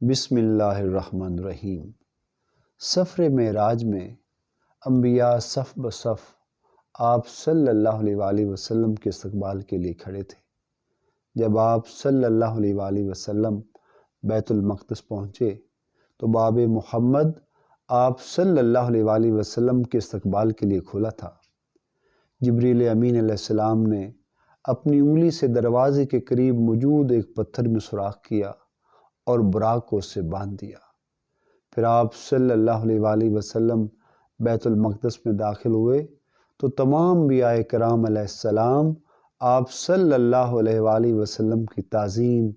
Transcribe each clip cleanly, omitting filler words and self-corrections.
بسم اللہ الرحمن الرحیم۔ سفر معراج میں انبیاء صف بصف آپ صلی اللہ علیہ وآلہ وسلم کے استقبال کے لیے کھڑے تھے۔ جب آپ صلی اللہ علیہ وآلہ وسلم بیت المقدس پہنچے تو باب محمد آپ صلی اللہ علیہ وآلہ وسلم کے استقبال کے لیے کھولا تھا۔ جبریل امین علیہ السلام نے اپنی انگلی سے دروازے کے قریب موجود ایک پتھر میں سوراخ کیا اور براق کو اس سے باندھ دیا۔ پھر آپ صلی اللہ علیہ وآلہ وسلم بیت المقدس میں داخل ہوئے تو تمام انبیاء کرام علیہ السلام آپ صلی اللہ علیہ وآلہ وسلم کی تعظیم،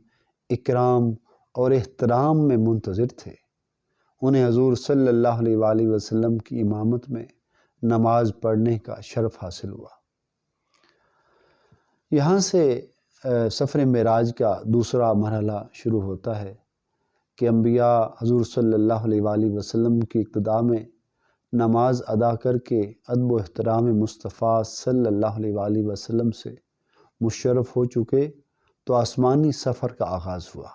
اکرام اور احترام میں منتظر تھے۔ انہیں حضور صلی اللہ علیہ وآلہ وسلم کی امامت میں نماز پڑھنے کا شرف حاصل ہوا۔ یہاں سے سفر معراج کا دوسرا مرحلہ شروع ہوتا ہے کہ انبیاء حضور صلی اللہ علیہ وآلہ وسلم کی اقتداء میں نماز ادا کر کے ادب و احترام مصطفیٰ صلی اللہ علیہ وآلہ وسلم سے مشرف ہو چکے تو آسمانی سفر کا آغاز ہوا،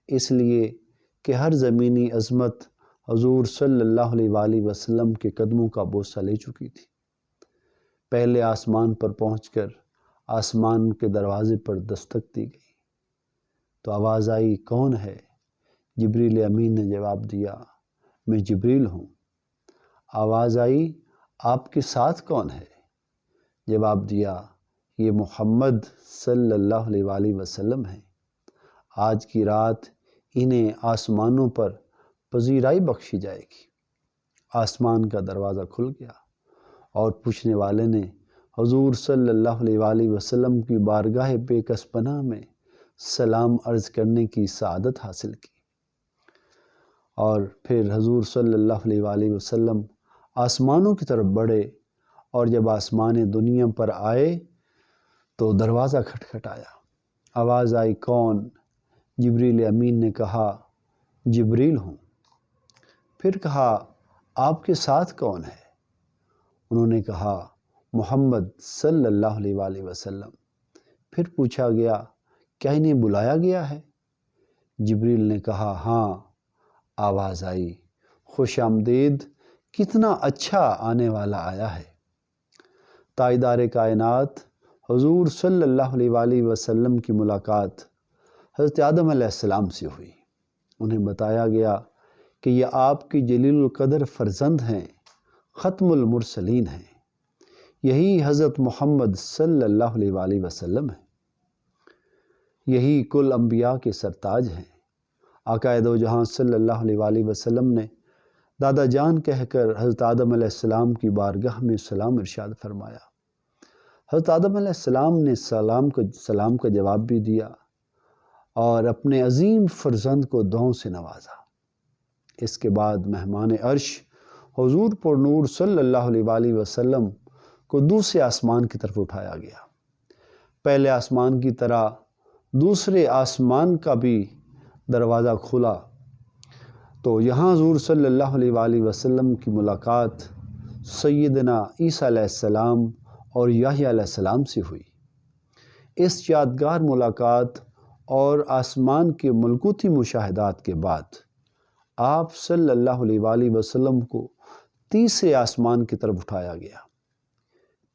اس لیے کہ ہر زمینی عظمت حضور صلی اللہ علیہ وآلہ وسلم کے قدموں کا بوسہ لے چکی تھی۔ پہلے آسمان پر پہنچ کر آسمان کے دروازے پر دستک دی گئی تو آواز آئی، کون ہے؟ جبریل امین نے جواب دیا، میں جبریل ہوں۔ آواز آئی، آپ کے ساتھ کون ہے؟ جواب دیا، یہ محمد صلی اللہ علیہ وآلہ وسلم ہیں۔ آج کی رات انہیں آسمانوں پر پذیرائی بخشی جائے گی۔ آسمان کا دروازہ کھل گیا اور پوچھنے والے نے حضور صلی اللہ علیہ وآلہ وسلم کی بارگاہ بے کس پناہ میں سلام عرض کرنے کی سعادت حاصل کی۔ اور پھر حضور صلی اللہ علیہ وآلہ وسلم آسمانوں کی طرف بڑھے اور جب آسمان دنیا پر آئے تو دروازہ کھٹکھٹایا۔ آواز آئی، کون؟ جبریل امین نے کہا، جبریل ہوں۔ پھر کہا، آپ کے ساتھ کون ہے؟ انہوں نے کہا، محمد صلی اللہ علیہ وآلہ وسلم۔ پھر پوچھا گیا، کیا انہیں بلایا گیا ہے؟ جبریل نے کہا، ہاں۔ آواز آئی، خوش آمدید، کتنا اچھا آنے والا آیا ہے۔ تاجدار کائنات حضور صلی اللہ علیہ وآلہ وسلم کی ملاقات حضرت آدم علیہ السلام سے ہوئی۔ انہیں بتایا گیا کہ یہ آپ کی جلیل القدر فرزند ہیں، ختم المرسلین ہیں، یہی حضرت محمد صلی اللہ علیہ وآلہ وسلم ہیں، یہی کل انبیاء کے سرتاج ہیں۔ آقا دو جہاں صلی اللہ علیہ وآلہ وسلم نے دادا جان کہہ کر حضرت آدم علیہ السلام کی بارگاہ میں سلام ارشاد فرمایا۔ حضرت آدم علیہ السلام نے سلام کا جواب بھی دیا اور اپنے عظیم فرزند کو دعاؤں سے نوازا۔ اس کے بعد مہمان عرش حضور پر نور صلی اللہ علیہ وآلہ وسلم کو دوسرے آسمان کی طرف اٹھایا گیا۔ پہلے آسمان کی طرح دوسرے آسمان کا بھی دروازہ کھلا تو یہاں حضور صلی اللہ علیہ وآلہ وسلم کی ملاقات سیدنا عیسیٰ علیہ السلام اور یحییٰ علیہ السلام سے ہوئی۔ اس یادگار ملاقات اور آسمان کے ملکوتی مشاہدات کے بعد آپ صلی اللہ علیہ وآلہ وسلم کو تیسرے آسمان کی طرف اٹھایا گیا۔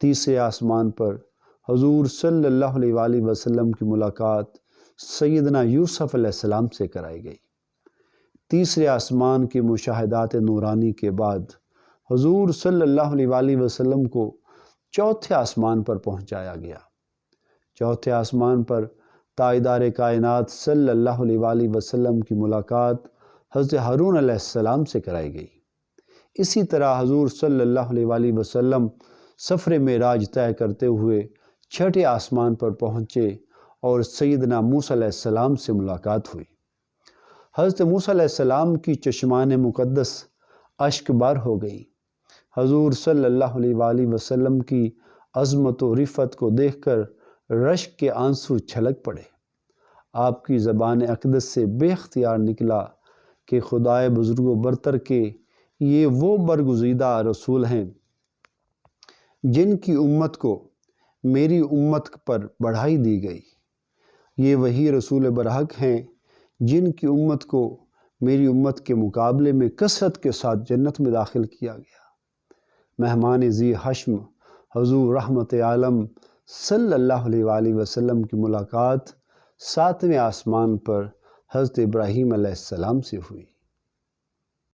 تیسرے آسمان پر حضور صلی اللہ علیہ وآلہ وسلم کی ملاقات سیدنا یوسف علیہ السلام سے کرائی گئی۔ تیسرے آسمان کے مشاہدات نورانی کے بعد حضور صلی اللہ علیہ وآلہ وسلم کو چوتھے آسمان پر پہنچایا گیا۔ چوتھے آسمان پر تاجدار کائنات صلی اللہ علیہ وآلہ وسلم کی ملاقات حضرت ہارون علیہ السلام سے کرائی گئی۔ اسی طرح حضور صلی اللہ علیہ وآلہ وسلم سفر معراج طے کرتے ہوئے چھٹے آسمان پر پہنچے اور سیدنا موسیٰ علیہ السلام سے ملاقات ہوئی۔ حضرت موسیٰ علیہ السلام کی چشمان مقدس اشک بار ہو گئی۔ حضور صلی اللہ علیہ وآلہ وسلم کی عظمت و رفعت کو دیکھ کر رشک کے آنسو چھلک پڑے۔ آپ کی زبان اقدس سے بے اختیار نکلا کہ خدائے بزرگ و برتر کے یہ وہ برگزیدہ رسول ہیں جن کی امت کو میری امت پر بڑھائی دی گئی۔ یہ وہی رسول برحق ہیں جن کی امت کو میری امت کے مقابلے میں کثرت کے ساتھ جنت میں داخل کیا گیا۔ مہمان ذی حشم حضور رحمت عالم صلی اللہ علیہ وآلہ وسلم کی ملاقات 7ویں آسمان پر حضرت ابراہیم علیہ السلام سے ہوئی۔